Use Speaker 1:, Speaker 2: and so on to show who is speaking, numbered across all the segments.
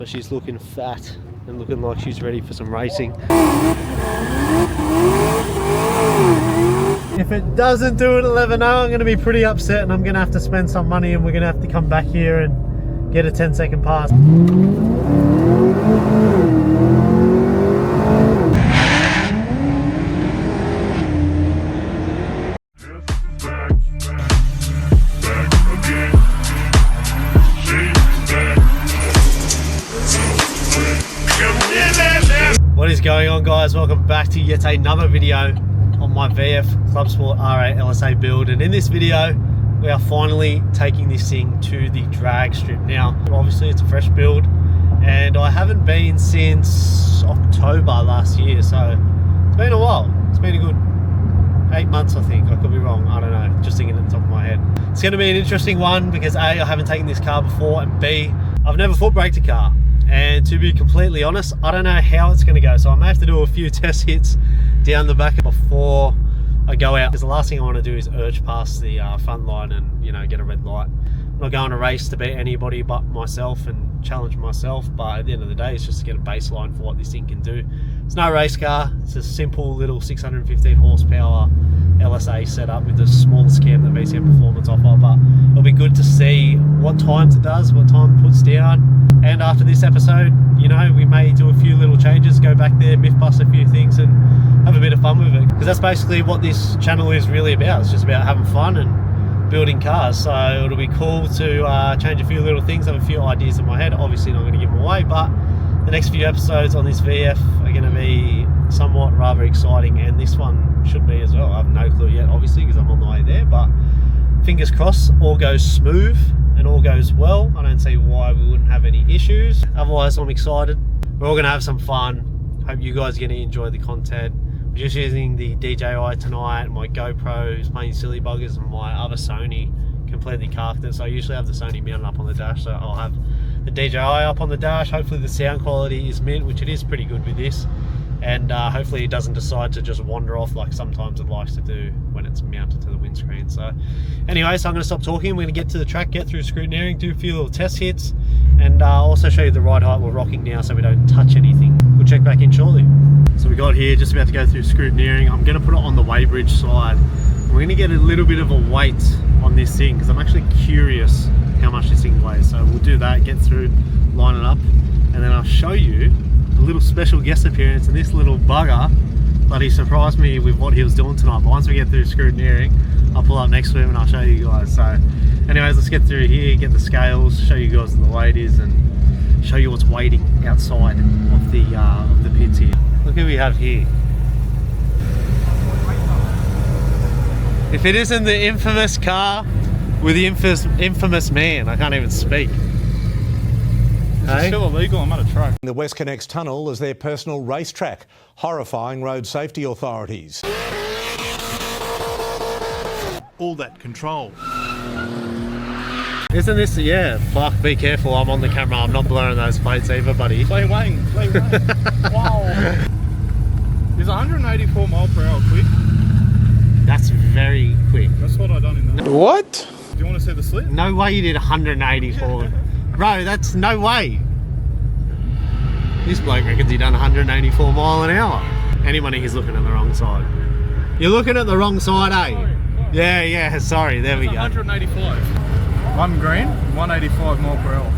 Speaker 1: But she's looking fat and looking like she's ready for some racing. If it doesn't do it 11:0, I'm going to be pretty upset and I'm going to have to spend some money and we're going to have to come back here and get a 10-second pass. What is going on, guys? Welcome back to yet another video on my VF Clubsport R8 LSA build, and in this video we are finally taking this thing to the drag strip. Now obviously it's a fresh build and I haven't been since October last year, so it's been a while. It's been a good 8 months, I think. I could be wrong, I don't know, just thinking at the top of my head. It's going to be an interesting one because A, I haven't taken this car before, and B, I've never foot braked a car. And to be completely honest, I don't know how it's going to go, so I may have to do a few test hits down the back before I go out, because the last thing I want to do is urge past the front line and, you know, get a red light. I'm not going to race to beat anybody but myself and challenge myself, but at the end of the day it's just to get a baseline for what this thing can do. It's no race car, it's a simple little 615 horsepower LSA setup with the smallest cam that VCM Performance offer, but it'll be good to see what times it does, what time it puts down. And after this episode, you know, we may do a few little changes, go back there, myth bust a few things and have a bit of fun with it, because that's basically what this channel is really about. It's just about having fun and building cars. So it'll be cool to change a few little things. I have a few ideas in my head, obviously not going to give them away, but the next few episodes on this VF are going to be somewhat rather exciting, and this one should be as well. I have no clue yet, obviously, because I'm on the way there, but fingers crossed all goes smooth and all goes well. I don't see why we wouldn't have any issues. Otherwise, I'm excited. We're all going to have some fun. Hope you guys are going to enjoy the content. I'm just using the DJI tonight. My GoPro is playing silly buggers, and my other Sony completely carved it. So I usually have the Sony mounted up on the dash, so I'll have the DJI up on the dash. Hopefully the sound quality is mint, which it is pretty good with this. And hopefully it doesn't decide to just wander off like sometimes it likes to do when it's mounted to the windscreen. So anyway, so I'm going to stop talking. We're going to get to the track, get through scrutineering, do a few little test hits, and also show you the ride height we're rocking now so we don't touch anything. We'll check back in shortly. So we got here, just about to go through scrutineering. I'm going to put it on the weighbridge side. We're going to get a little bit of a weight on this thing because I'm actually curious how much this thing weighs. So we'll do that, get through, line it up, and then I'll show you a little special guest appearance, and this little bugger, but he surprised me with what he was doing tonight. But once we get through scrutineering, I'll pull up next to him and I'll show you guys. So anyways, let's get through here, get the scales, show you guys what the weight is, and show you what's waiting outside of the pits here. Look who we have here. If it isn't the infamous car with the infamous man, I can't even speak.
Speaker 2: It's still illegal, I'm at a track.
Speaker 3: The WestConnex tunnel is their personal racetrack, horrifying road safety authorities.
Speaker 2: All that control.
Speaker 1: Isn't this, yeah, fuck, be careful, I'm on the camera, I'm not blurring those plates either, buddy.
Speaker 2: Play Wayne, play Wayne. Wow. Is 184 mile per hour quick?
Speaker 1: That's very quick.
Speaker 2: That's what I done in the...
Speaker 3: What?
Speaker 2: Do you want to see the slip?
Speaker 1: No way you did 184. Bro, that's no way. This bloke reckons he done 184 mile an hour. Anybody he's looking at the wrong side. You're looking at the wrong side, eh? Yeah, sorry, there we go.
Speaker 2: 185. One green, 185 mile per hour.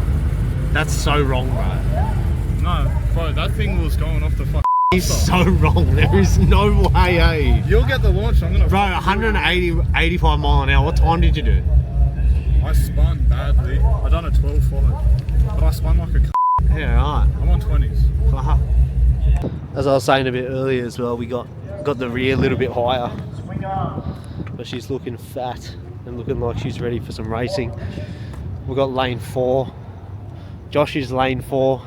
Speaker 1: That's so wrong, bro.
Speaker 2: No, bro, that thing was going off the fuck.
Speaker 1: He's so wrong, there is no way, eh?
Speaker 2: You'll get the launch, I'm gonna...
Speaker 1: Bro, 185 mile an hour, what time did you do?
Speaker 2: I spun badly. I done a 12.5, but I spun like a c***.
Speaker 1: Yeah, right.
Speaker 2: I'm on 20s.
Speaker 1: Fuck. As I was saying a bit earlier as well, we got the rear a little bit higher. But she's looking fat and looking like she's ready for some racing. We've got lane 4. Josh is lane 4.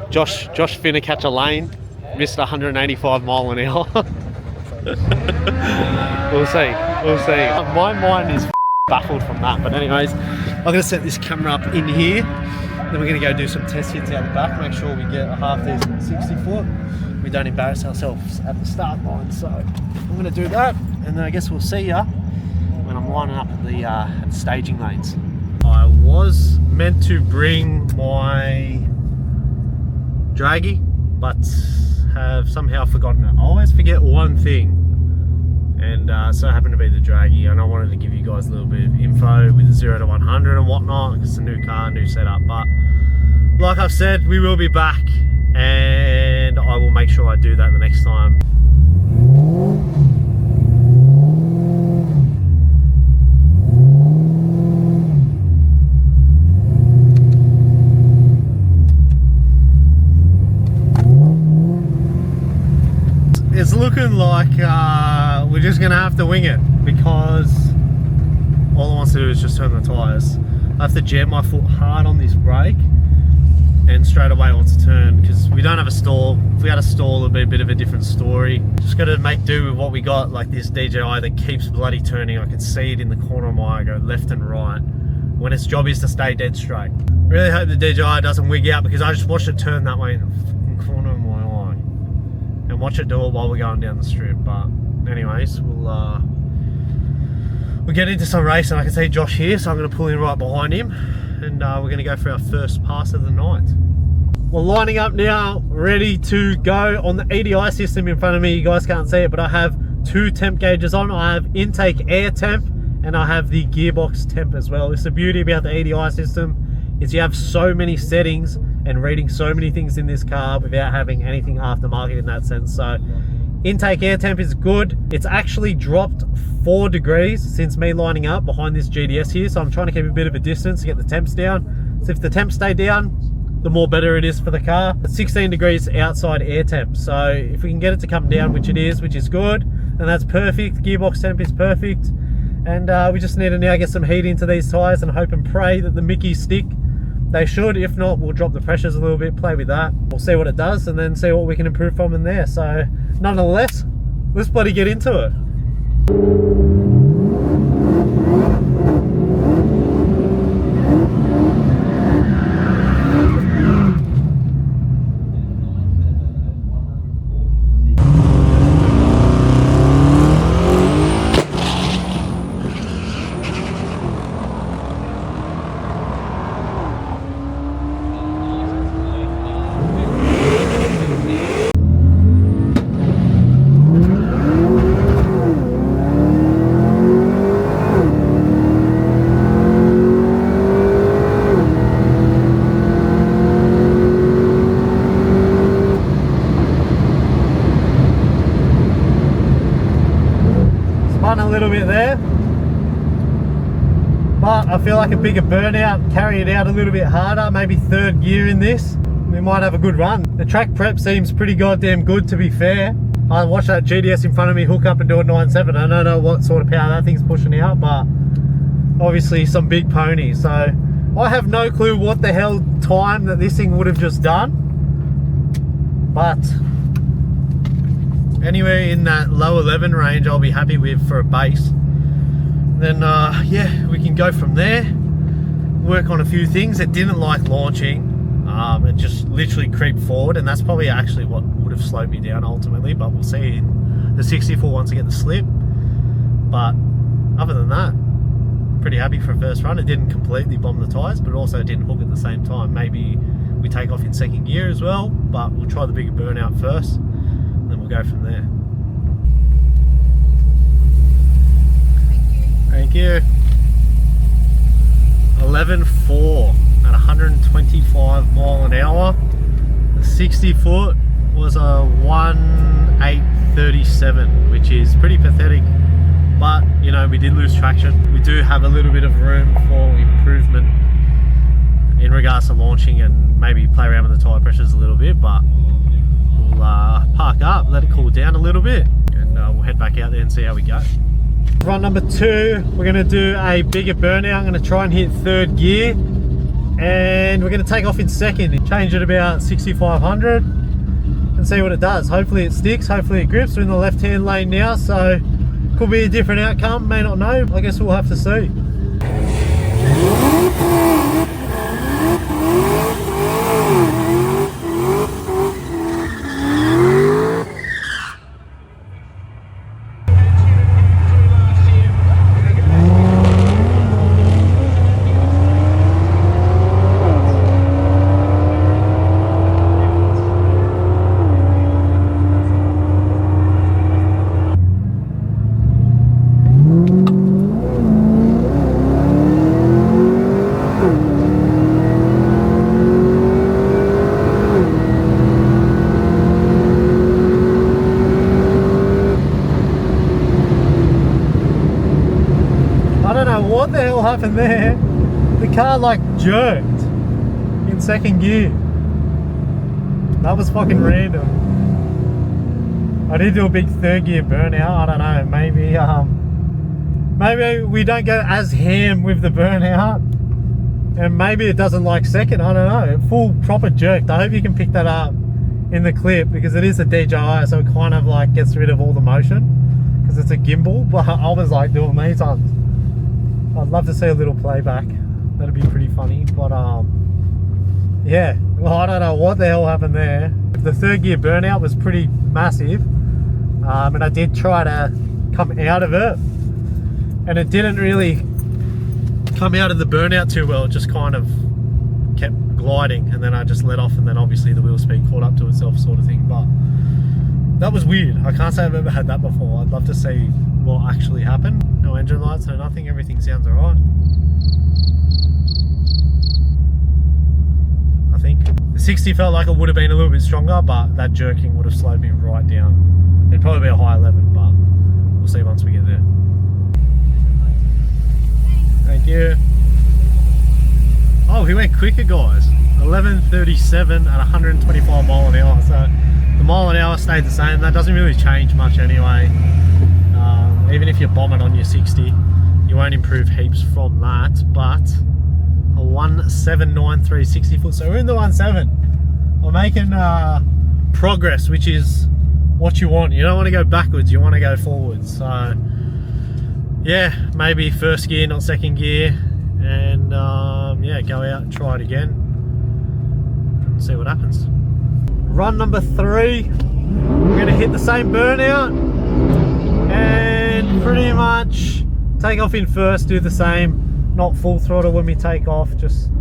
Speaker 1: Josh finna catch a lane. Missed 185 mile an hour. We'll see. My mind is baffled from that, but anyways, I'm going to set this camera up in here, then we're going to go do some test hits out the back, make sure we get a half decent 60 foot, we don't embarrass ourselves at the start line. So I'm going to do that, and then I guess we'll see ya when I'm lining up at the staging lanes. I was meant to bring my draggy, but have somehow forgotten it. I always forget one thing, and so happened to be the draggy, and I wanted to give you guys a little bit of info with the 0 to 100 and whatnot. It's a new car, new setup, but like I've said, we will be back, and I will make sure I do that the next time. It's looking like we're just gonna have to wing it, because all it wants to do is just turn the tyres. I have to jam my foot hard on this brake, and straight away it wants to turn, because we don't have a stall. If we had a stall, it'd be a bit of a different story. Just gotta make do with what we got, like this DJI that keeps bloody turning. I can see it in the corner of my eye go left and right, when its job is to stay dead straight. Really hope the DJI doesn't wig out, because I just watched it turn that way in the fucking corner of my eye. And watch it do it while we're going down the strip. But anyways, we'll get into some race, and I can see Josh here, so I'm going to pull in right behind him, and we're going to go for our first pass of the night. We're lining up now, ready to go on the EDI system in front of me. You guys can't see it, but I have 2 temp gauges on. I have intake air temp, and I have the gearbox temp as well. It's the beauty about the EDI system, is you have so many settings and reading so many things in this car without having anything aftermarket in that sense. So intake air temp is good. It's actually dropped 4 degrees since me lining up behind this GDS here, so I'm trying to keep a bit of a distance to get the temps down. So if the temps stay down, the more better it is for the car. It's 16 degrees outside air temp, so if we can get it to come down, which it is, which is good, and that's perfect. Gearbox temp is perfect, and we just need to now get some heat into these tyres and hope and pray that the Mickey stick. They should. If not, we'll drop the pressures a little bit, play with that. We'll see what it does, and then see what we can improve from in there. So nonetheless, let's bloody get into it. A little bit there, but I feel like a bigger burnout, carry it out a little bit harder, maybe 3rd gear in this, we might have a good run. The track prep seems pretty goddamn good, to be fair. I watched that GDS in front of me hook up and do a 9.7. I don't know what sort of power that thing's pushing out, but obviously some big ponies. So I have no clue what the hell time that this thing would have just done, but anywhere in that low 11 range I'll be happy with for a base. Then yeah, we can go from there, work on a few things. It didn't like launching, it just literally creeped forward, and that's probably actually what would have slowed me down ultimately, but we'll see in the 64 once I get the slip. But other than that, pretty happy for a first run. It didn't completely bomb the tyres, but also didn't hook at the same time. Maybe we take off in 2nd gear as well, but we'll try the bigger burnout first, and then we'll go from there. Thank you. 11.4 at 125 mile an hour. The 60 foot was a 1.837, which is pretty pathetic. But you know, we did lose traction. We do have a little bit of room for improvement in regards to launching, and maybe play around with the tyre pressures a little bit. But we'll park up, let it cool down a little bit, and we'll head back out there and see how we go. Run number 2, we're going to do a bigger burnout. I'm going to try and hit 3rd gear, and we're going to take off in 2nd, change it about 6,500 and see what it does. Hopefully it sticks, hopefully it grips. We're in the left hand lane now, so could be a different outcome, may not know. I guess we'll have to see. happened there. The car like jerked in second gear. That was fucking random. I did do a big third gear burnout. I don't know, maybe we don't go as ham with the burnout, and maybe it doesn't like second. I don't know. Full proper jerked. I hope you can pick that up in the clip, because it is a DJI, so it kind of like gets rid of all the motion because it's a gimbal. But I was like doing these ones. I'd love to see a little playback. That'd be pretty funny. But yeah, well, I don't know what the hell happened there. The third gear burnout was pretty massive, and I did try to come out of it, and it didn't really come out of the burnout too well. It just kind of kept gliding, and then I just let off, and then obviously the wheel speed caught up to itself, sort of thing. But that was weird. I can't say I've ever had that before. I'd love to see what actually happened. No engine lights, no nothing. Everything sounds alright. I think the 60 felt like it would have been a little bit stronger, but that jerking would have slowed me right down. It'd probably be a high 11, but we'll see once we get there. Thank you. Oh, he went quicker, guys. 11:37 at 125 mile an hour. So the mile an hour stayed the same. That doesn't really change much anyway. Even if you're bombing on your 60, you won't improve heaps from that. But a 1.793 60 foot. So we're in the 1.7. We're making progress, which is what you want. You don't want to go backwards, you want to go forwards. So yeah, maybe first gear, not second gear, and yeah, go out and try it again and see what happens. Run number 3, we're going to hit the same burnout and pretty much take off in first, do the same, not full throttle when we take off, just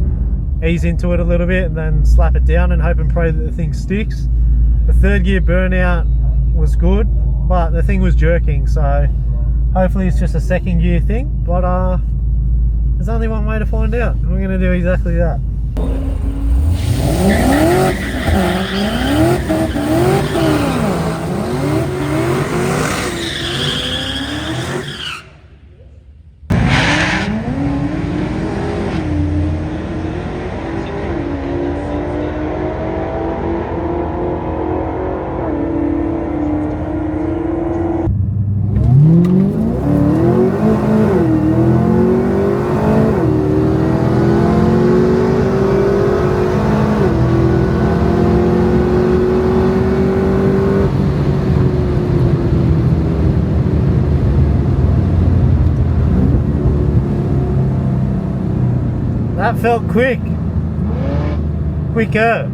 Speaker 1: ease into it a little bit and then slap it down and hope and pray that the thing sticks. The third gear burnout was good, but the thing was jerking, so hopefully it's just a second gear thing. But there's only one way to find out, and we're going to do exactly that. That felt quick. Quicker.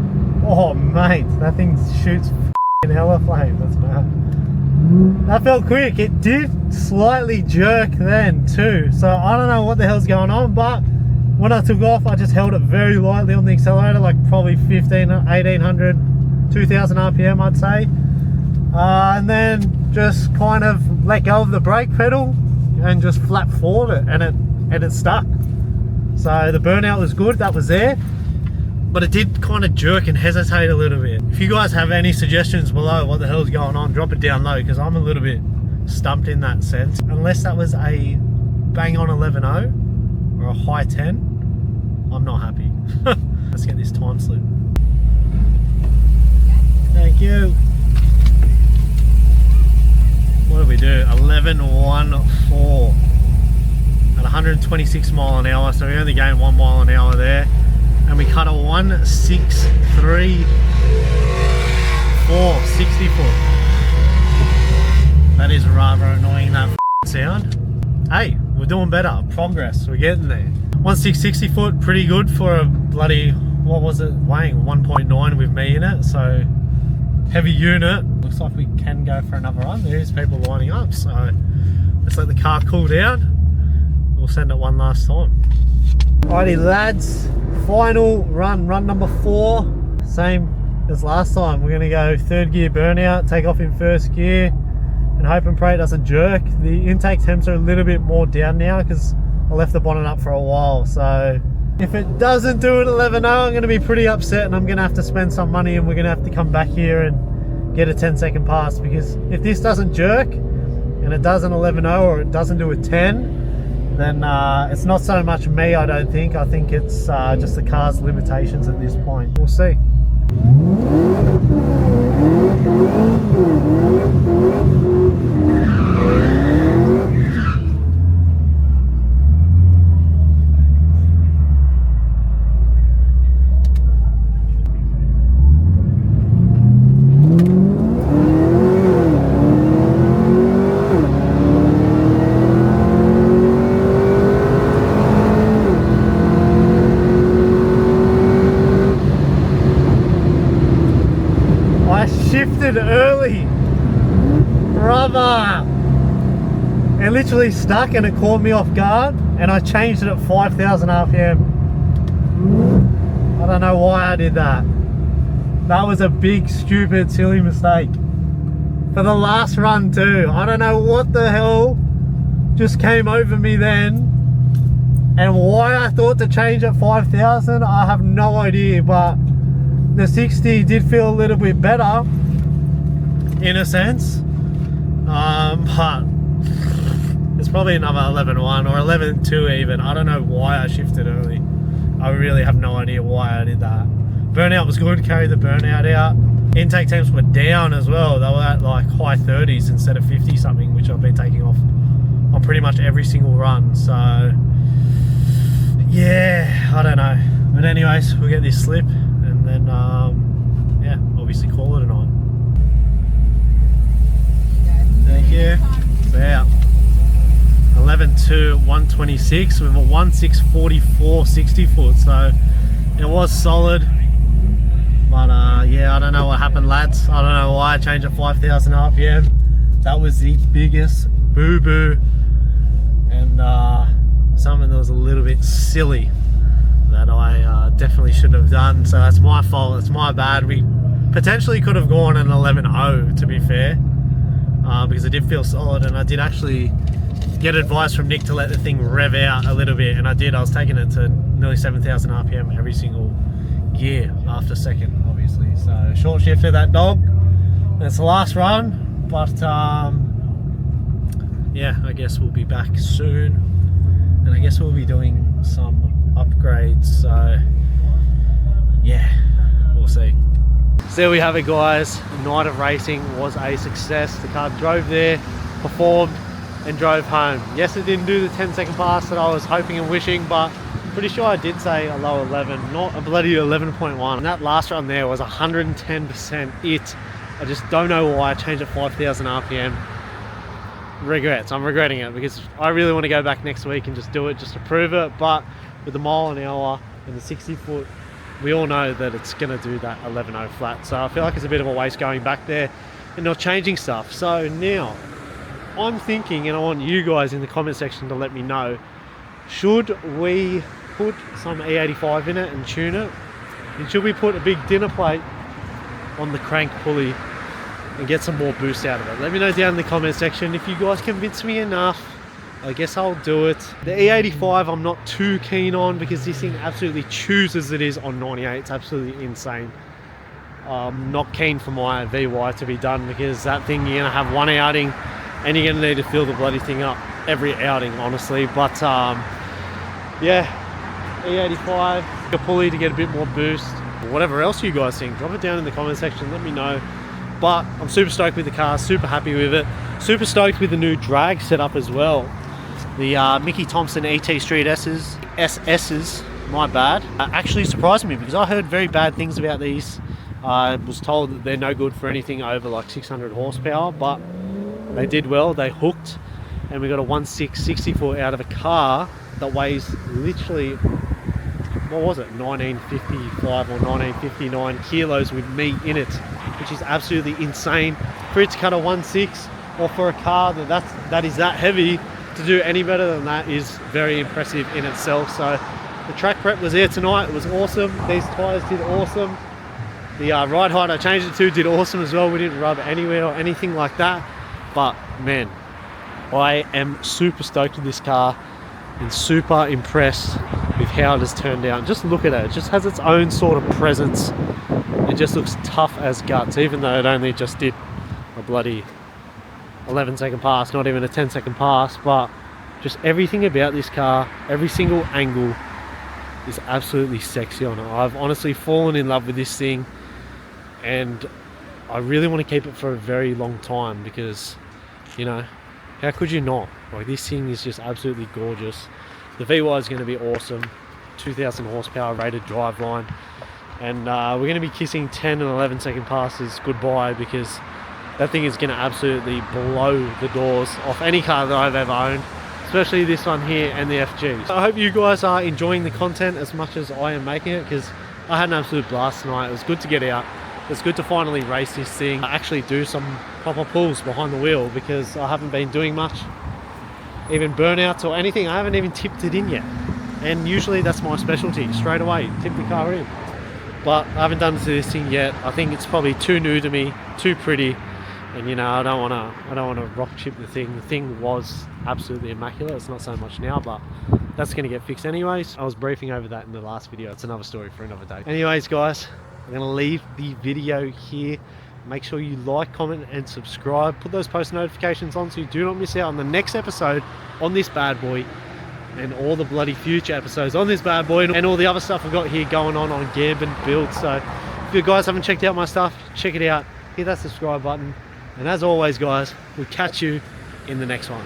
Speaker 1: Oh mate, that thing shoots f***ing hella flames, that's mad. That felt quick. It did slightly jerk then too, so I don't know what the hell's going on, but when I took off I just held it very lightly on the accelerator, like probably 1800, 2000 RPM I'd say, and then just kind of let go of the brake pedal and just flat forward it, and it stuck. So the burnout was good, that was there, but it did kind of jerk and hesitate a little bit. If you guys have any suggestions below what the hell's going on, drop it down low, because I'm a little bit stumped in that sense. Unless that was a bang on 11.0 or a high 10, I'm not happy. Let's get this time slip. Thank you. What did we do? 11.14 at 126 mile an hour, so we only gained 1 mile an hour there, and we cut a 1.634 60 foot. That is rather annoying, that sound. Hey, we're doing better, progress, we're getting there. 1.6 60 foot, pretty good for a bloody, what was it, weighing 1.9 with me in it, so heavy unit. Looks like we can go for another run. There's people lining up, so let's let the car cool down. We'll send it one last time. Alrighty lads, final run number 4, same as last time. We're going to go third gear burnout, take off in first gear, and hope and pray it doesn't jerk. The intake temps are a little bit more down now because I left the bonnet up for a while, so if it doesn't do it 11.0, I'm going to be pretty upset, and I'm going to have to spend some money, and we're going to have to come back here and get a 10-second pass, because if this doesn't jerk and it does an 11.0 or it doesn't do a 10, then it's not so much me, I don't think. I think it's just the car's limitations at this point. We'll see. Shifted early, brother. It literally stuck and it caught me off guard, and I changed it at 5,000 RPM. I don't know why I did that. That was a big, stupid, silly mistake. For the last run too. I don't know what the hell just came over me then, and why I thought to change at 5,000, I have no idea, but the 60 did feel a little bit better in a sense, but it's probably another 11.1 or 11.2 even. I don't know why I shifted early. I really have no idea why I did that. Burnout was good, carried the burnout out. Intake temps were down as well. They were at like high 30s instead of 50 something, which I've been taking off on pretty much every single run. So yeah, I don't know. But anyways, we'll get this slip and then yeah, obviously call it a night. Thank you. So yeah, 11.2 126 with a 1644 60 foot. So it was solid, but yeah, I don't know what happened, lads. I don't know why I changed at 5,000 RPM. That was the biggest boo-boo, and something that was a little bit silly that I definitely shouldn't have done. So that's my fault, it's my bad. We potentially could have gone an 11.0 to be fair, because it did feel solid, and I did actually get advice from Nick to let the thing rev out a little bit, and I did. I was taking it to nearly 7,000 RPM every single gear after second, obviously. So short shifted that dog. That's the last run, but yeah, I guess we'll be back soon, and I guess we'll be doing some upgrades. So yeah, we'll see. So there we have it, guys. The night of racing was a success. The car drove there, performed, and drove home. Yes, it didn't do the 10-second pass that I was hoping and wishing, but pretty sure I did say a low 11, not a bloody 11.1. And that last run there was 110% it. I just don't know why I changed at 5,000 RPM. Regrets. I'm regretting it because I really want to go back next week and just do it just to prove it. But with the mile an hour and the 60 foot, we all know that it's going to do that 11.0 flat. So I feel like it's a bit of a waste going back there and not changing stuff. So now I'm thinking, and I want you guys in the comment section to let me know, should we put some E85 in it and tune it? And should we put a big dinner plate on the crank pulley and get some more boost out of it? Let me know down in the comment section. If you guys convince me enough, I guess I'll do it. The E85 I'm not too keen on because this thing absolutely chews as it is on 98. It's absolutely insane. I'm not keen for my VY to be done because that thing, you're gonna have one outing and you're gonna need to fill the bloody thing up every outing, honestly. But yeah, E85, a pulley to get a bit more boost. Whatever else you guys think, drop it down in the comment section, let me know. But I'm super stoked with the car, super happy with it. Super stoked with the new drag setup as well. The Mickey Thompson ET Street SS's, my bad, actually surprised me because I heard very bad things about these. I was told that they're no good for anything over like 600 horsepower, but they did well, they hooked, and we got a 1.6 out of a car that weighs literally, what was it, 1955 or 1959 kilos with me in it, which is absolutely insane. For it to cut a 1.6, or for a car that is that heavy, to do any better than that is very impressive in itself. So the track prep was there tonight, it was awesome. These tyres did awesome. The ride height I changed it to did awesome as well. We didn't rub anywhere or anything like that. But man, I am super stoked with this car and super impressed with how it has turned out. Just look at it, it just has its own sort of presence. It just looks tough as guts, even though it only just did a bloody 11-second pass, not even a 10-second pass, but Just everything about this car, every single angle is absolutely sexy on it. I've honestly fallen in love with this thing, and I really want to keep it for a very long time because, you know, how could you not? Like, this thing is just absolutely gorgeous. The VY is going to be awesome. 2000 horsepower rated driveline, and we're going to be kissing 10 and 11 second passes goodbye because that thing is going to absolutely blow the doors off any car that I've ever owned, especially this one here and the FG. So I hope you guys are enjoying the content as much as I am making it, because I had an absolute blast tonight. It was good to get out. It's good to finally race this thing, actually do some proper pulls behind the wheel, because I haven't been doing much, even burnouts or anything. I haven't even tipped it in yet, and usually that's my specialty, straight away tip the car in. But I haven't done this thing yet. I think it's probably too new to me, too pretty, and you know, I don't want to rock chip the thing. The thing was absolutely immaculate. It's not so much now, but that's going to get fixed anyways. I was briefing over that in the last video. It's another story for another day. Anyways, guys, I'm going to leave the video here. Make sure you like, comment and subscribe. Put those post notifications on so you do not miss out on the next episode on this bad boy, and all the bloody future episodes on this bad boy, and all the other stuff I've got here going on GAMBIN.BUILDS. So if you guys haven't checked out my stuff, check it out. Hit that subscribe button. And as always, guys, we'll catch you in the next one.